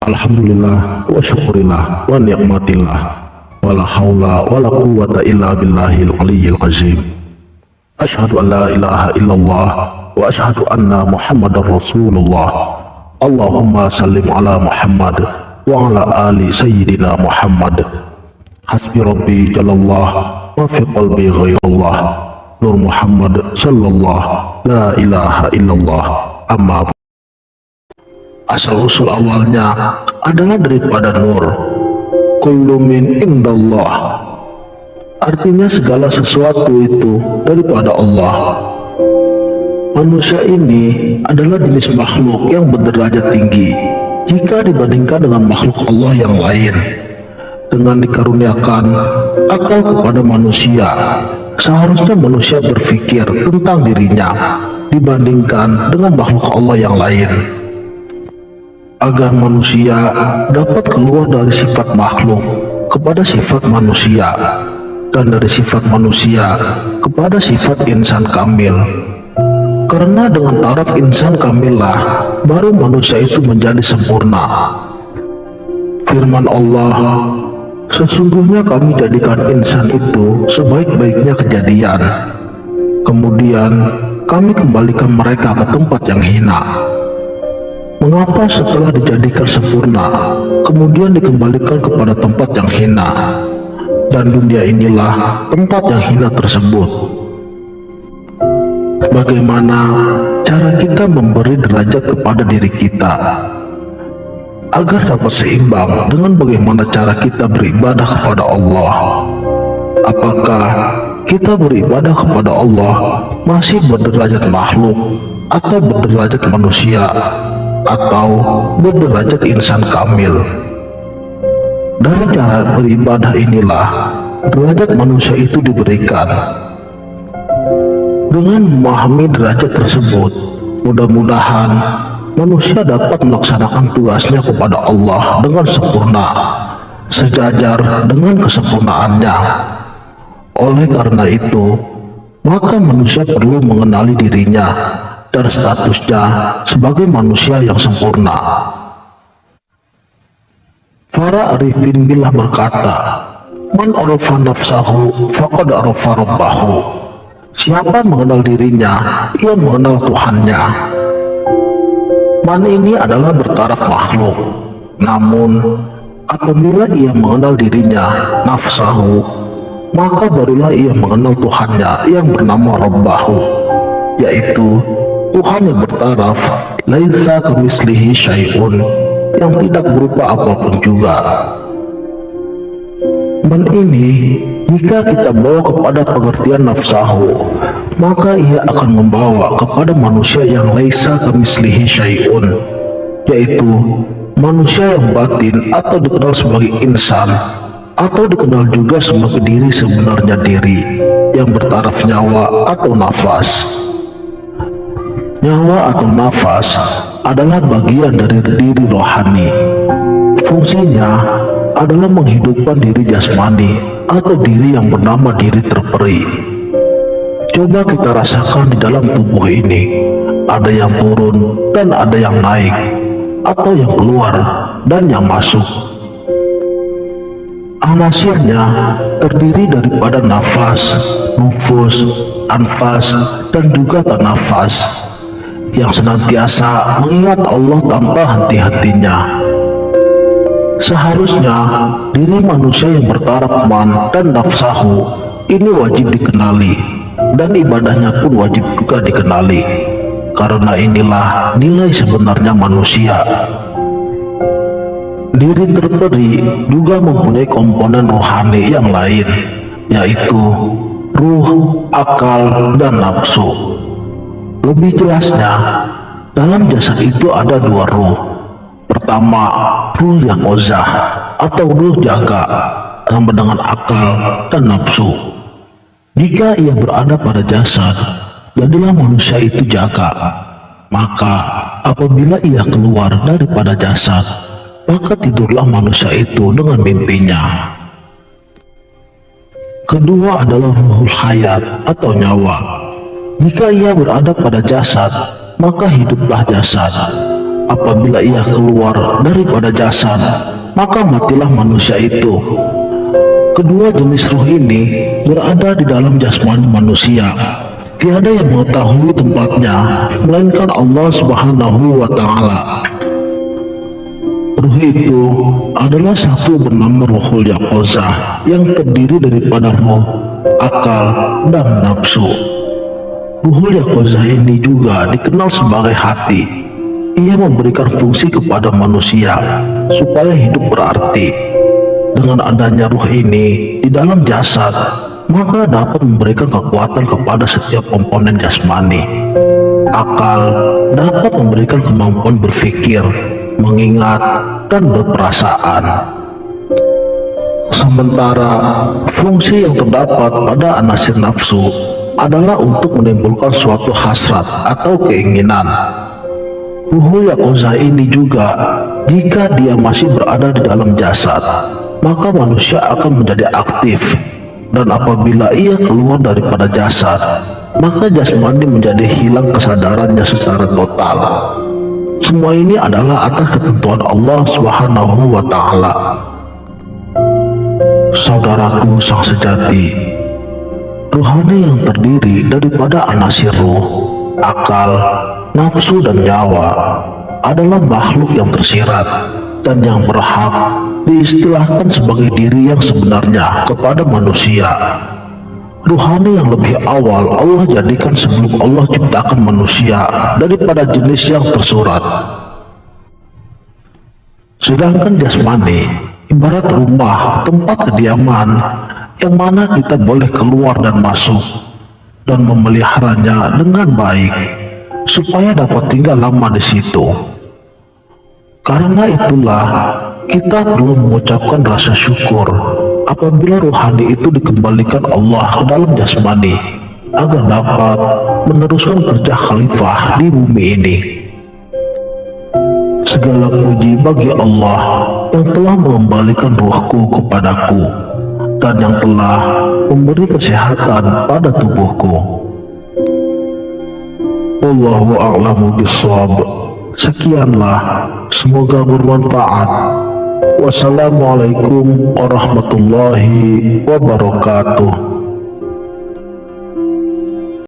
Alhamdulillah wa syukurillah wa ni'matillah wa la hawla wa la quwwata illa billahil aliyyil azim. Asyhadu an la ilaha illallah wa asyhadu anna muhammadar rasulullah. Allahumma sallim ala Muhammad wa ala ali sayyidina Muhammad. Hasbi rabbi jalallah wa fi qalbi ghairullah. Nur Muhammad sallallahu la ilaha illallah. Amma asal-usul awalnya adalah daripada nur. Kullu min indallah, artinya segala sesuatu itu daripada Allah. Manusia ini adalah jenis makhluk yang berderajat tinggi jika dibandingkan dengan makhluk Allah yang lain. Dengan dikaruniakan akal kepada manusia, seharusnya manusia berpikir tentang dirinya dibandingkan dengan makhluk Allah yang lain, agar manusia dapat keluar dari sifat makhluk kepada sifat manusia, dan dari sifat manusia kepada sifat insan kamil. Karena dengan taraf insan kamillah baru manusia itu menjadi sempurna. Firman Allah, sesungguhnya kami jadikan insan itu sebaik-baiknya kejadian, kemudian kami kembalikan mereka ke tempat yang hina. Mengapa setelah dijadikan sempurna, kemudian dikembalikan kepada tempat yang hina? Dan dunia inilah tempat yang hina tersebut. Bagaimana cara kita memberi derajat kepada diri kita agar dapat seimbang dengan bagaimana cara kita beribadah kepada Allah? Apakah kita beribadah kepada Allah masih berderajat makhluk, atau berderajat manusia, atau berderajat insan kamil? Dari cara beribadah inilah derajat manusia itu diberikan. Dengan memahami derajat tersebut, mudah-mudahan manusia dapat melaksanakan tugasnya kepada Allah dengan sempurna, sejajar dengan kesempurnaannya. Oleh karena itu, maka manusia perlu mengenali dirinya dan statusnya sebagai manusia yang sempurna. Para arifin billah berkata, man arafa nafsahu faqad arafa rabbahu. Siapa mengenal dirinya, ia mengenal Tuhannya. Man ini adalah bertaraf makhluk, namun apabila ia mengenal dirinya, nafsahu, maka barulah ia mengenal Tuhannya yang bernama Rabbahu, yaitu Tuhan yang bertaraf laisa kamislihi syai'un, yang tidak berupa apapun juga. Man ini jika kita bawa kepada pengertian nafsahu, maka ia akan membawa kepada manusia yang laisa kamislihi syai'un, yaitu manusia yang batin atau dikenal sebagai insan, atau dikenal juga sebagai diri sebenarnya diri yang bertaraf nyawa atau nafas. Nyawa atau nafas adalah bagian dari diri rohani. Fungsinya adalah menghidupkan diri jasmani atau diri yang bernama diri terperi. Coba kita rasakan di dalam tubuh ini, ada yang turun dan ada yang naik, atau yang keluar dan yang masuk. Anasirnya terdiri daripada nafas, nufus, anfas, dan juga tanafas, yang senantiasa mengingat Allah tanpa henti-hentinya. Seharusnya diri manusia yang bertaraf man dan nafsahu ini wajib dikenali, dan ibadahnya pun wajib juga dikenali, karena inilah nilai sebenarnya manusia. Diri terperi juga mempunyai komponen rohani yang lain, yaitu ruh, akal, dan nafsu. Lebih jelasnya, dalam jasad itu ada dua ruh. Pertama, ruh yaqozah atau ruh jaga, sama dengan akal dan nafsu. Jika ia berada pada jasad, jadilah manusia itu jaga. Maka apabila ia keluar daripada jasad, maka tidurlah manusia itu dengan mimpinya. Kedua adalah ruhul hayat atau nyawa. Jika ia berada pada jasad, maka hiduplah jasad. apabila ia keluar daripada jasad, maka matilah manusia itu. Kedua jenis ruh ini berada di dalam jasmani manusia. Tiada yang mengetahui tempatnya melainkan Allah Subhanahu wa Ta'ala. Ruh itu adalah satu bernama Ruhul Yaqozah yang terdiri daripada ruh, akal, dan nafsu. Ruhul Yaqozah ini juga dikenal sebagai hati. Ia memberikan fungsi kepada manusia supaya hidup berarti. Dengan adanya ruh ini di dalam jasad, maka dapat memberikan kekuatan kepada setiap komponen jasmani. Akal dapat memberikan kemampuan berpikir, mengingat, dan berperasaan. Sementara fungsi yang terdapat pada anasir nafsu adalah untuk menimbulkan suatu hasrat atau keinginan. Ruhul Yaqozah ini juga, jika dia masih berada di dalam jasad, maka manusia akan menjadi aktif, dan apabila ia keluar daripada jasad, maka jasmani menjadi hilang kesadarannya secara total. Semua ini adalah atas ketentuan Allah Subhanahu wa Ta'ala. Saudaraku sang sejati, rohani yang terdiri daripada anasir ruh, akal, nafsu, dan nyawa adalah makhluk yang tersirat dan yang berhak diistilahkan sebagai diri yang sebenarnya kepada manusia. Ruhani yang lebih awal Allah jadikan sebelum Allah ciptakan manusia daripada jenis yang tersurat. Sedangkan jasmani ibarat rumah, tempat kediaman yang mana kita boleh keluar dan masuk dan memeliharanya dengan baik supaya dapat tinggal lama di situ. Karena itulah kita perlu mengucapkan rasa syukur apabila rohani itu dikembalikan Allah ke dalam jasmani agar dapat meneruskan kerja khalifah di bumi ini. Segala puji bagi Allah yang telah mengembalikan ruhku kepadaku dan yang telah memberi kesehatan pada tubuhku. Wallahu a'lamu bishawab. Sekianlah, semoga bermanfaat. Wassalamualaikum warahmatullahi wabarakatuh.